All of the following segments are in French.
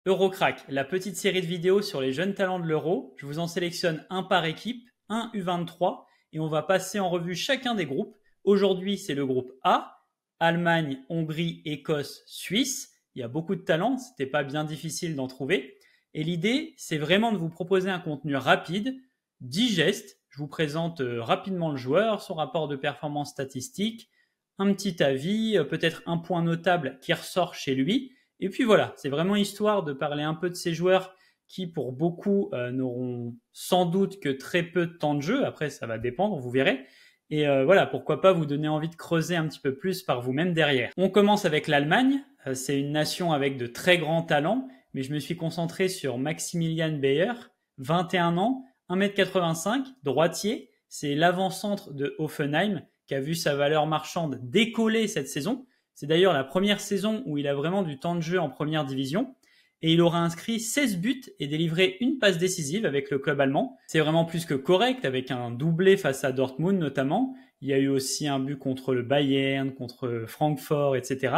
Eurocrack, la petite série de vidéos sur les jeunes talents de l'Euro. Je vous en sélectionne un par équipe, un U23, et on va passer en revue chacun des groupes. Aujourd'hui, c'est le groupe A, Allemagne, Hongrie, Écosse, Suisse. Il y a beaucoup de talents, c'était pas bien difficile d'en trouver. Et l'idée, c'est vraiment de vous proposer un contenu rapide, digeste. Je vous présente rapidement le joueur, son rapport de performance statistique, un petit avis, peut-être un point notable qui ressort chez lui. Et puis voilà, c'est vraiment histoire de parler un peu de ces joueurs qui, pour beaucoup, n'auront sans doute que très peu de temps de jeu. Après, ça va dépendre, vous verrez. Et voilà, pourquoi pas vous donner envie de creuser un petit peu plus par vous-même derrière. On commence avec l'Allemagne. C'est une nation avec de très grands talents, mais je me suis concentré sur Maximilian Bayer, 21 ans, 1m85, droitier. C'est l'avant-centre de Hoffenheim qui a vu sa valeur marchande décoller cette saison. C'est d'ailleurs la première saison où il a vraiment du temps de jeu en première division. Et il aura inscrit 16 buts et délivré une passe décisive avec le club allemand. C'est vraiment plus que correct, avec un doublé face à Dortmund notamment. Il y a eu aussi un but contre le Bayern, contre Francfort, etc.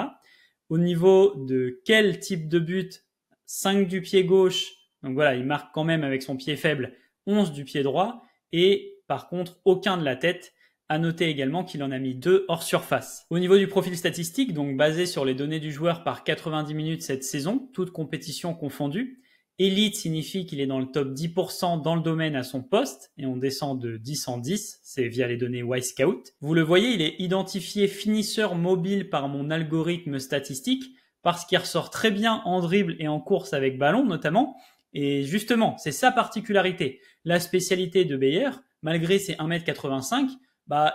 Au niveau de quel type de but, 5 du pied gauche, donc voilà, il marque quand même avec son pied faible, 11 du pied droit, et par contre aucun de la tête. À noter également qu'il en a mis 2 hors surface. Au niveau du profil statistique, donc basé sur les données du joueur par 90 minutes cette saison, toutes compétitions confondues, Elite signifie qu'il est dans le top 10% dans le domaine à son poste, et on descend de 10 en 10, c'est via les données Y-Scout. Vous le voyez, il est identifié finisseur mobile par mon algorithme statistique, parce qu'il ressort très bien en dribble et en course avec ballon notamment, et justement, c'est sa particularité. La spécialité de Bayer, malgré ses 1m85,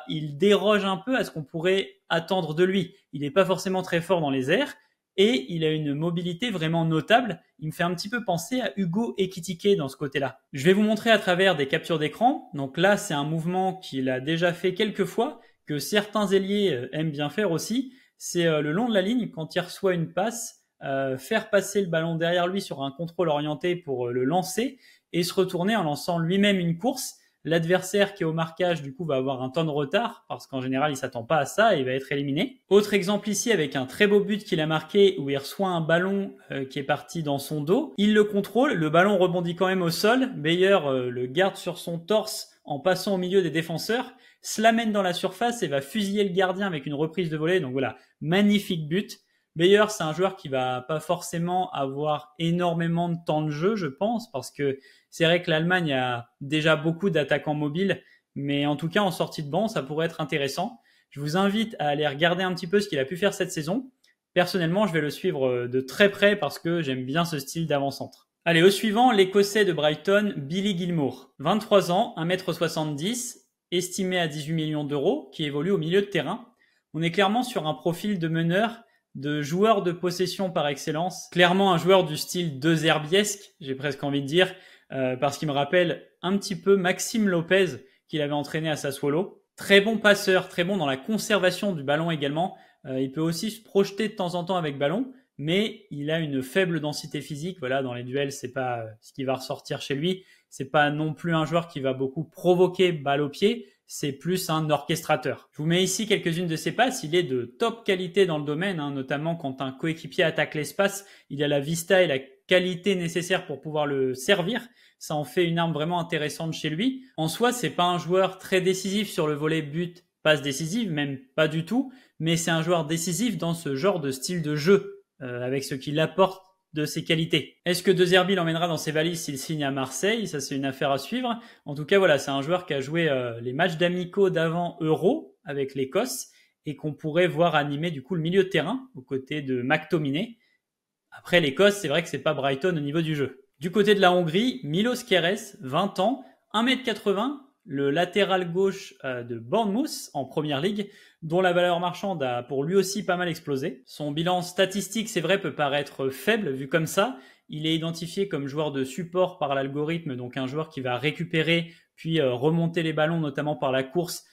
il déroge un peu à ce qu'on pourrait attendre de lui. Il n'est pas forcément très fort dans les airs et il a une mobilité vraiment notable. Il me fait un petit peu penser à Hugo Ekitike dans ce côté-là. Je vais vous montrer à travers des captures d'écran. Donc là, c'est un mouvement qu'il a déjà fait quelques fois, que certains ailiers aiment bien faire aussi. C'est le long de la ligne, quand il reçoit une passe, faire passer le ballon derrière lui sur un contrôle orienté pour le lancer et se retourner en lançant lui-même une course. L'adversaire qui est au marquage, du coup, va avoir un temps de retard parce qu'en général, il s'attend pas à ça et il va être éliminé. Autre exemple ici avec un très beau but qu'il a marqué où il reçoit un ballon qui est parti dans son dos. Il le contrôle, le ballon rebondit quand même au sol. Bayer le garde sur son torse en passant au milieu des défenseurs, se l'amène dans la surface et va fusiller le gardien avec une reprise de volée. Donc voilà, magnifique but. Bayer, c'est un joueur qui va pas forcément avoir énormément de temps de jeu, je pense, parce que c'est vrai que l'Allemagne a déjà beaucoup d'attaquants mobiles, mais en tout cas, en sortie de banc, ça pourrait être intéressant. Je vous invite à aller regarder un petit peu ce qu'il a pu faire cette saison. Personnellement, je vais le suivre de très près parce que j'aime bien ce style d'avant-centre. Allez, au suivant, l'Écossais de Brighton, Billy Gilmour. 23 ans, 1m70, estimé à 18 millions d'euros, qui évolue au milieu de terrain. On est clairement sur un profil de meneur, de joueur de possession par excellence. Clairement un joueur du style De Zerbiesque, j'ai presque envie de dire, parce qu'il me rappelle un petit peu Maxime Lopez qu'il avait entraîné à Sassuolo. Très bon passeur, très bon dans la conservation du ballon également. Il peut aussi se projeter de temps en temps avec ballon, mais il a une faible densité physique. Voilà, dans les duels, c'est pas ce qui va ressortir chez lui. C'est pas non plus un joueur qui va beaucoup provoquer balle au pied. C'est plus un orchestrateur. Je vous mets ici quelques-unes de ses passes. Il est de top qualité dans le domaine, notamment quand un coéquipier attaque l'espace. Il a la vista et la qualité nécessaire pour pouvoir le servir. Ça en fait une arme vraiment intéressante chez lui. En soi, c'est pas un joueur très décisif sur le volet but, passe décisive, même pas du tout, mais c'est un joueur décisif dans ce genre de style de jeu, avec ce qu'il apporte de ses qualités. Est-ce que De Zerbi l'emmènera dans ses valises s'il signe à Marseille? Ça, c'est une affaire à suivre. En tout cas, voilà, c'est un joueur qui a joué les matchs d'amicaux d'avant Euro avec l'Écosse et qu'on pourrait voir animer du coup le milieu de terrain aux côtés de McTominay. Après, l'Écosse, c'est vrai que c'est pas Brighton au niveau du jeu. Du côté de la Hongrie, Milos Keres, 20 ans, 1m80, le latéral gauche de Bournemouth en première ligue, dont la valeur marchande a pour lui aussi pas mal explosé. Son bilan statistique, c'est vrai, peut paraître faible vu comme ça. Il est identifié comme joueur de support par l'algorithme, donc un joueur qui va récupérer puis remonter les ballons, notamment par la course,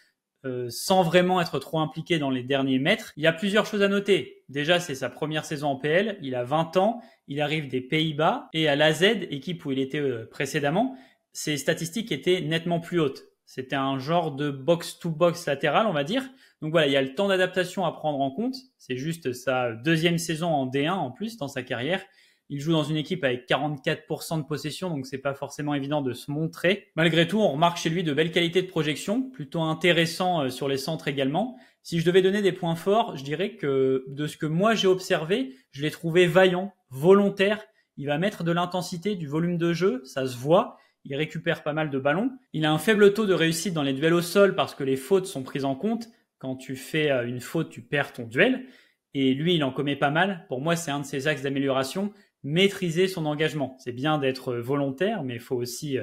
sans vraiment être trop impliqué dans les derniers mètres. Il y a plusieurs choses à noter. Déjà, c'est sa première saison en PL. Il a 20 ans, il arrive des Pays-Bas et à l'AZ, équipe où il était précédemment, ses statistiques étaient nettement plus hautes. C'était un genre de box-to-box latéral, on va dire. Donc voilà, il y a le temps d'adaptation à prendre en compte. C'est juste sa deuxième saison en D1 en plus dans sa carrière. Il joue dans une équipe avec 44% de possession, donc c'est pas forcément évident de se montrer. Malgré tout, on remarque chez lui de belles qualités de projection, plutôt intéressant sur les centres également. Si je devais donner des points forts, je dirais que de ce que moi j'ai observé, je l'ai trouvé vaillant, volontaire. Il va mettre de l'intensité, du volume de jeu, ça se voit. Il récupère pas mal de ballons. Il a un faible taux de réussite dans les duels au sol parce que les fautes sont prises en compte. Quand tu fais une faute, tu perds ton duel. Et lui, il en commet pas mal. Pour moi, c'est un de ses axes d'amélioration. Maîtriser son engagement. C'est bien d'être volontaire, mais il faut aussi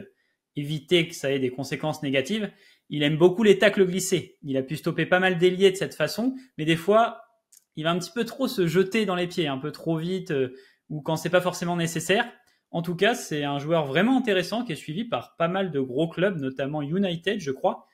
éviter que ça ait des conséquences négatives. Il aime beaucoup les tacles glissés. Il a pu stopper pas mal d'ailiers de cette façon, mais des fois, il va un petit peu trop se jeter dans les pieds, un peu trop vite, ou quand c'est pas forcément nécessaire. En tout cas, c'est un joueur vraiment intéressant qui est suivi par pas mal de gros clubs, notamment United, je crois.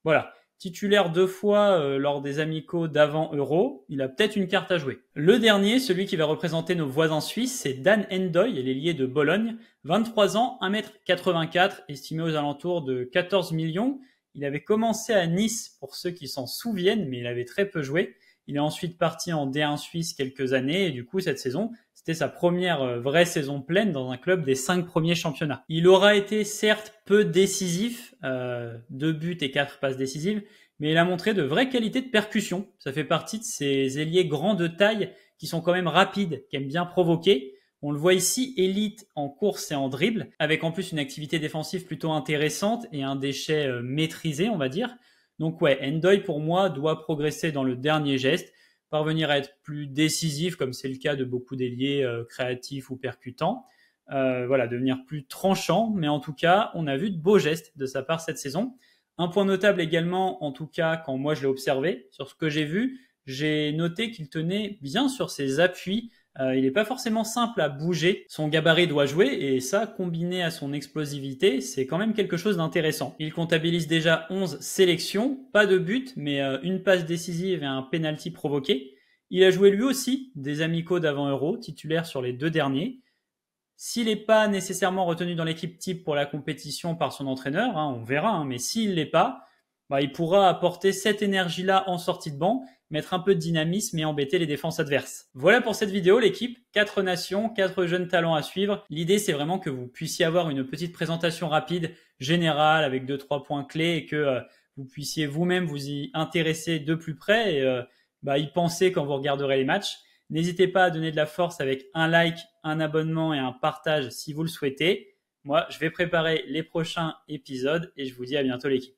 Voilà. Titulaire 2 fois lors des amicaux d'avant Euro, il a peut-être une carte à jouer. Le dernier, celui qui va représenter nos voisins suisses, c'est Dan Endoy, l'ailier de Bologne. 23 ans, 1m84, estimé aux alentours de 14 millions. Il avait commencé à Nice, pour ceux qui s'en souviennent, mais il avait très peu joué. Il est ensuite parti en D1 suisse quelques années, et du coup, cette saison, c'était sa première vraie saison pleine dans un club des 5 premiers championnats. Il aura été certes peu décisif, 2 buts et 4 passes décisives, mais il a montré de vraies qualités de percussion. Ça fait partie de ces ailiers grands de taille qui sont quand même rapides, qui aiment bien provoquer. On le voit ici, élite en course et en dribble, avec en plus une activité défensive plutôt intéressante et un déchet maîtrisé, on va dire. Donc ouais, Endoy pour moi doit progresser dans le dernier geste, parvenir à être plus décisif, comme c'est le cas de beaucoup d'ailiers créatifs ou percutants. Voilà, devenir plus tranchant, mais en tout cas, on a vu de beaux gestes de sa part cette saison. Un point notable également, en tout cas, quand moi je l'ai observé, sur ce que j'ai vu, j'ai noté qu'il tenait bien sur ses appuis. Il n'est pas forcément simple à bouger. Son gabarit doit jouer et ça, combiné à son explosivité, c'est quand même quelque chose d'intéressant. Il comptabilise déjà 11 sélections, pas de but, mais une passe décisive et un penalty provoqué. Il a joué lui aussi des amicaux d'avant Euro, titulaire sur les 2 derniers. S'il n'est pas nécessairement retenu dans l'équipe type pour la compétition par son entraîneur, on verra, mais s'il ne l'est pas, il pourra apporter cette énergie-là en sortie de banc, mettre un peu de dynamisme et embêter les défenses adverses. Voilà pour cette vidéo l'équipe, 4 nations, 4 jeunes talents à suivre. L'idée c'est vraiment que vous puissiez avoir une petite présentation rapide, générale, avec 2-3 points clés et que vous puissiez vous-même vous y intéresser de plus près et y penser quand vous regarderez les matchs. N'hésitez pas à donner de la force avec un like, un abonnement et un partage si vous le souhaitez. Moi, je vais préparer les prochains épisodes et je vous dis à bientôt l'équipe.